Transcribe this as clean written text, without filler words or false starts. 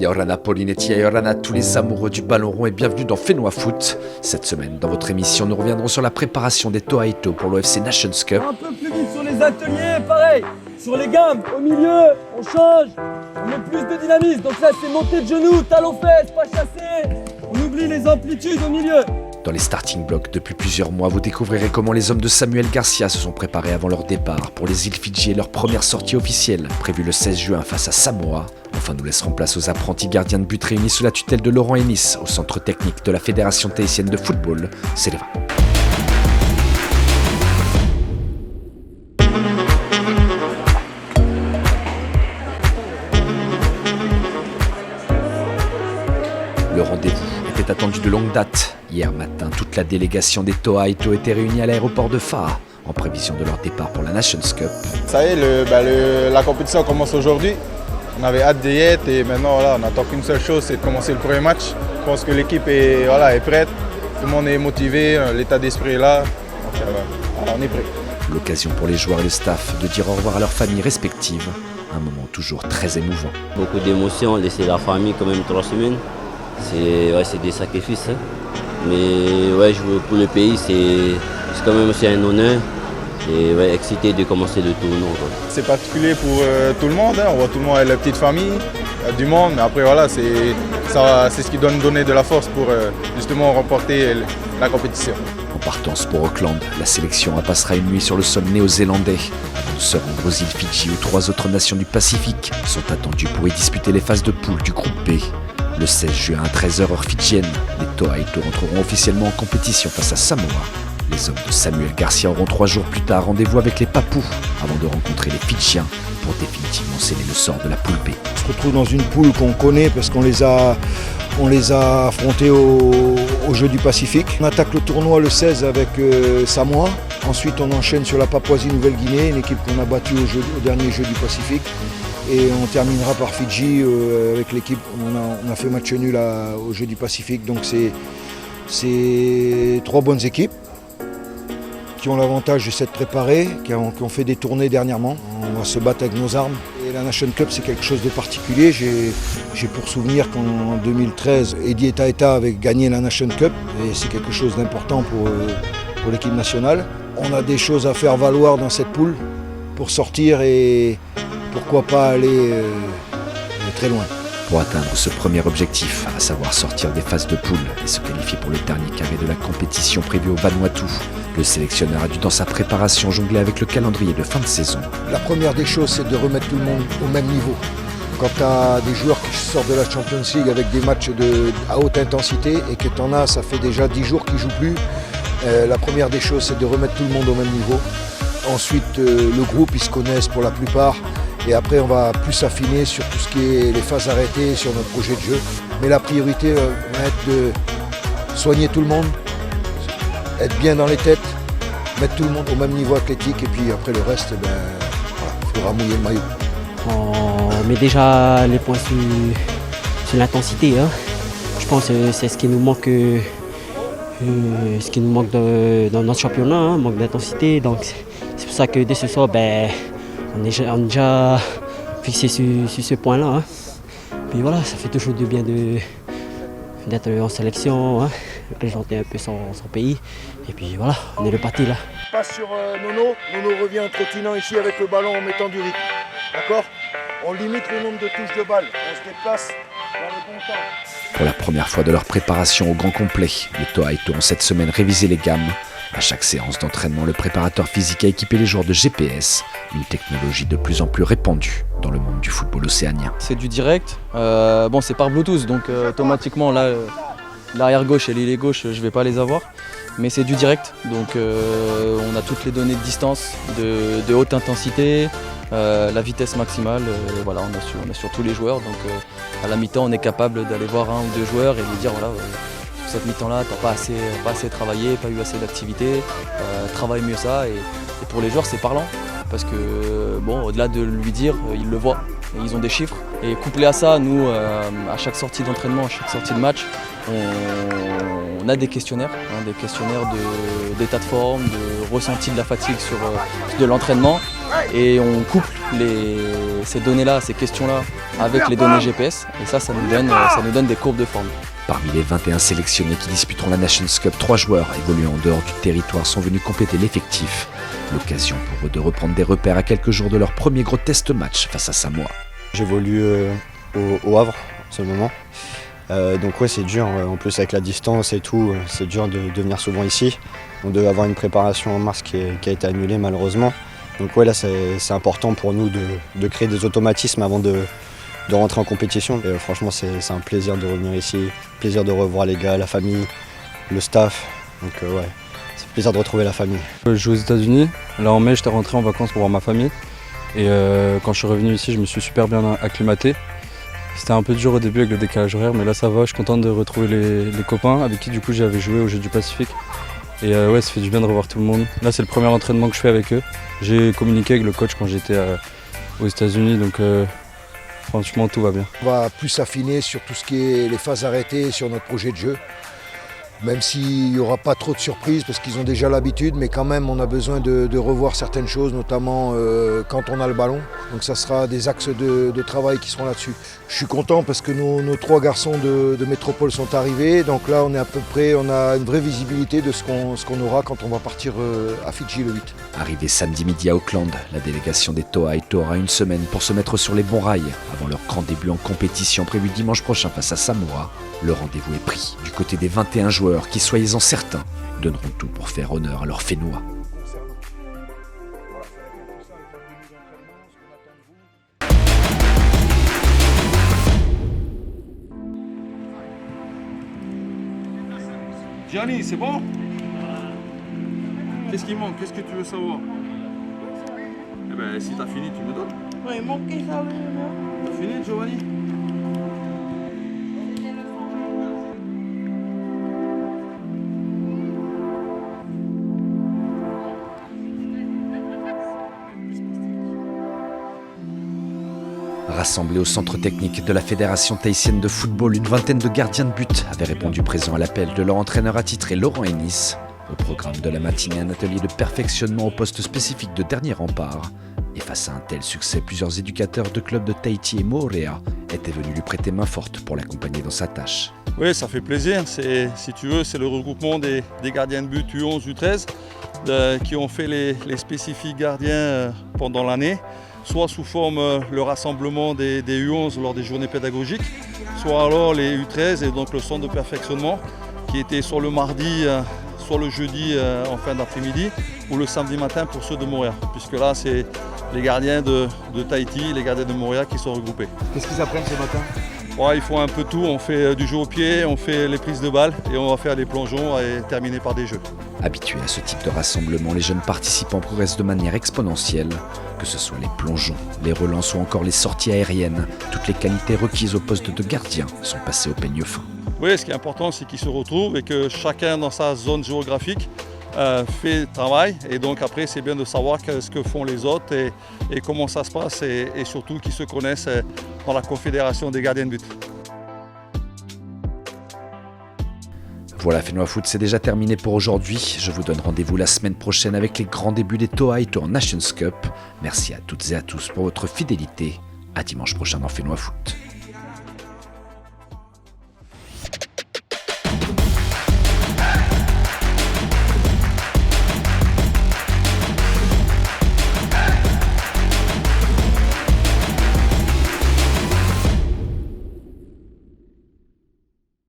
Yorana Polinetti, Yorana tous les amoureux du ballon rond et bienvenue dans Fénois Foot. Cette semaine, dans votre émission, nous reviendrons sur la préparation des Toa Heto pour l'OFC Nations Cup. Un peu plus vite sur les ateliers, pareil. Sur les gammes, au milieu, on change, on met plus de dynamisme. Donc là, c'est montée de genoux, talons-fesses, pas chassé. On oublie les amplitudes au milieu. Dans les starting blocks, depuis plusieurs mois, vous découvrirez comment les hommes de Samuel Garcia se sont préparés avant leur départ pour les îles Fidji et leur première sortie officielle, prévue le 16 juin face à Samoa. Enfin, nous laisserons place aux apprentis gardiens de but réunis sous la tutelle de Laurent Ennis au centre technique de la Fédération tahitienne de football, Seleva. Le rendez-vous était attendu de longue date. Hier matin, toute la délégation des Toa Heto était réunie à l'aéroport de Faa en prévision de leur départ pour la Nations Cup. Ça y est, la compétition commence aujourd'hui. On avait hâte d'y être et maintenant on n'attend qu'une seule chose, c'est de commencer le premier match. Je pense que l'équipe est prête, tout le monde est motivé, l'état d'esprit est là, donc on est prêt. L'occasion pour les joueurs et le staff de dire au revoir à leurs familles respectives. Un moment toujours très émouvant. Beaucoup d'émotions, laisser la famille quand même 3 semaines. C'est des sacrifices. Hein. Mais jouer pour le pays, c'est quand même aussi un honneur. Et excité de commencer le tournoi. C'est particulier pour tout le monde. Hein. On voit tout le monde avec la petite famille, du monde. Mais après, c'est ce qui doit nous donner de la force pour justement remporter la compétition. En partance pour Auckland, la sélection passera une nuit sur le sol néo-zélandais. Nous serons aux îles Fidji où 3 autres nations du Pacifique sont attendues pour y disputer les phases de poule du groupe B. Le 16 juin à 13h heure fidjienne, les Toa Heto entreront officiellement en compétition face à Samoa. Les hommes de Samuel Garcia auront 3 jours plus tard rendez-vous avec les Papous avant de rencontrer les Fidjiens pour définitivement sceller le sort de la poule B. On se retrouve dans une poule qu'on connaît parce qu'on les a affrontés au Jeux du Pacifique. On attaque le tournoi le 16 avec Samoa. Ensuite on enchaîne sur la Papouasie-Nouvelle-Guinée, une équipe qu'on a battue au dernier Jeux du Pacifique. Et on terminera par Fidji avec l'équipe. On a fait match nul au Jeux du Pacifique. Donc c'est 3 bonnes équipes qui ont l'avantage de s'être préparées, qui ont fait des tournées dernièrement. On va se battre avec nos armes. Et la Nation Cup, c'est quelque chose de particulier. J'ai pour souvenir qu'en 2013, Eddie Taeta avait gagné la Nation Cup. Et c'est quelque chose d'important pour l'équipe nationale. On a des choses à faire valoir dans cette poule pour sortir et pourquoi pas aller très loin. Pour atteindre ce premier objectif, à savoir sortir des phases de poule et se qualifier pour le dernier carré de la compétition prévue au Vanuatu, le sélectionneur a dû dans sa préparation jongler avec le calendrier de fin de saison. La première des choses, c'est de remettre tout le monde au même niveau. Quand tu as des joueurs qui sortent de la Champions League avec des matchs à haute intensité et que tu en as, ça fait déjà 10 jours qu'ils ne jouent plus, la première des choses, c'est de remettre tout le monde au même niveau. Ensuite, le groupe, ils se connaissent pour la plupart. Et après, on va plus s'affiner sur tout ce qui est les phases arrêtées, sur notre projet de jeu. Mais la priorité va être de soigner tout le monde, être bien dans les têtes, mettre tout le monde au même niveau athlétique. Et puis après, le reste, il faudra mouiller le maillot. On met déjà les points sur l'intensité. Hein. Je pense que c'est ce qui nous manque, dans notre championnat, hein, manque d'intensité. Donc c'est pour ça que dès ce soir, on est déjà fixé sur ce point-là. Hein. Puis voilà, ça fait toujours du bien d'être en sélection, hein, représenter un peu son pays. Et puis voilà, on est reparti là. Passe sur Nono. Nono revient en trottinant ici avec le ballon en mettant du rythme. D'accord ? On limite le nombre de touches de balle. On se déplace dans le bon temps. Pour la première fois de leur préparation au grand complet, les Toa Heto ont cette semaine révisé les gammes. À chaque séance d'entraînement, le préparateur physique a équipé les joueurs de GPS, une technologie de plus en plus répandue dans le monde du football océanien. C'est du direct, c'est par Bluetooth, donc automatiquement là, l'arrière gauche et l'ailier gauche, je vais pas les avoir. Mais c'est du direct, donc on a toutes les données de distance, de haute intensité, la vitesse maximale, on a sur tous les joueurs. Donc à la mi-temps, on est capable d'aller voir 1 ou 2 joueurs et lui dire cette mi-temps-là, t'as pas assez travaillé, pas eu assez d'activité, travaille mieux ça. Et pour les joueurs, c'est parlant, parce que au-delà de lui dire, ils le voient, et ils ont des chiffres. Et couplé à ça, nous, à chaque sortie d'entraînement, à chaque sortie de match, on a des questionnaires d'état de forme, de ressenti de la fatigue de l'entraînement. et on couple ces données-là, ces questions-là avec les données GPS et ça nous donne des courbes de forme. Parmi les 21 sélectionnés qui disputeront la Nations Cup, 3 joueurs évoluant en dehors du territoire sont venus compléter l'effectif. L'occasion pour eux de reprendre des repères à quelques jours de leur premier gros test match face à Samoa. J'évolue au Havre en ce moment. Donc ouais, c'est dur, en plus avec la distance et tout, c'est dur de venir souvent ici. On devait avoir une préparation en mars qui a été annulée malheureusement. Donc ouais, là c'est important pour nous de créer des automatismes avant de rentrer en compétition. Et franchement c'est un plaisir de revenir ici, plaisir de revoir les gars, la famille, le staff. Donc ouais, c'est un plaisir de retrouver la famille. Je joue aux États-Unis, là en mai j'étais rentré en vacances pour voir ma famille. Et quand je suis revenu ici, je me suis super bien acclimaté. C'était un peu dur au début avec le décalage horaire, mais là ça va, je suis content de retrouver les copains avec qui du coup j'avais joué aux Jeux du Pacifique. Et ouais, ça fait du bien de revoir tout le monde. Là c'est le premier entraînement que je fais avec eux. J'ai communiqué avec le coach quand j'étais aux États-Unis, donc franchement tout va bien. On va plus s'affiner sur tout ce qui est les phases arrêtées, sur notre projet de jeu. Même s'il n'y aura pas trop de surprises parce qu'ils ont déjà l'habitude, mais quand même on a besoin de revoir certaines choses, notamment quand on a le ballon. Donc ça sera des axes de travail qui seront là-dessus. Je suis content parce que nos 3 garçons de métropole sont arrivés. Donc là on est à peu près, on a une vraie visibilité de ce qu'on aura quand on va partir à Fidji le 8. Arrivé samedi midi à Auckland, la délégation des Tohaïto aura une semaine pour se mettre sur les bons rails avant leur grand début en compétition prévu dimanche prochain face à Samoa. Le rendez-vous est pris du côté des 21 joueurs qui, soyez-en certains, donneront tout pour faire honneur à leur Fénois. Gianni, c'est bon? Qu'est-ce qui manque? Qu'est-ce que tu veux savoir? Eh ben, si t'as fini, tu me donnes. Ouais, il manquait ça. T'as fini, Giovanni? Rassemblés au centre technique de la Fédération tahitienne de football, une vingtaine de gardiens de but avaient répondu présent à l'appel de leur entraîneur attitré Laurent Ennis. Au programme de la matinée, un atelier de perfectionnement au poste spécifique de dernier rempart. Et face à un tel succès, plusieurs éducateurs de clubs de Tahiti et Moorea étaient venus lui prêter main forte pour l'accompagner dans sa tâche. Oui, ça fait plaisir. Si tu veux, c'est le regroupement des gardiens de but U11, U13 qui ont fait les spécifiques gardiens pendant l'année, soit sous forme le rassemblement des U11 lors des journées pédagogiques, soit alors les U13 et donc le centre de perfectionnement qui était soit le mardi, soit le jeudi en fin d'après-midi ou le samedi matin pour ceux de Moorea, puisque là c'est les gardiens de Tahiti, les gardiens de Moorea qui sont regroupés. Qu'est-ce qu'ils apprennent ce matin? Ouais, ils font un peu tout, on fait du jeu au pied, on fait les prises de balles et on va faire des plongeons et terminer par des jeux. Habitués à ce type de rassemblement, les jeunes participants progressent de manière exponentielle. Que ce soit les plongeons, les relances ou encore les sorties aériennes, toutes les qualités requises au poste de gardien sont passées au peigne fin. Oui, ce qui est important, c'est qu'ils se retrouvent et que chacun dans sa zone géographique fait le travail. Et donc après, c'est bien de savoir ce que font les autres et comment ça se passe et surtout qu'ils se connaissent dans la confédération des gardiens de but. Voilà, Fénois Foot, c'est déjà terminé pour aujourd'hui. Je vous donne rendez-vous la semaine prochaine avec les grands débuts des Tohaïto en Nations Cup. Merci à toutes et à tous pour votre fidélité. À dimanche prochain dans Fénois Foot.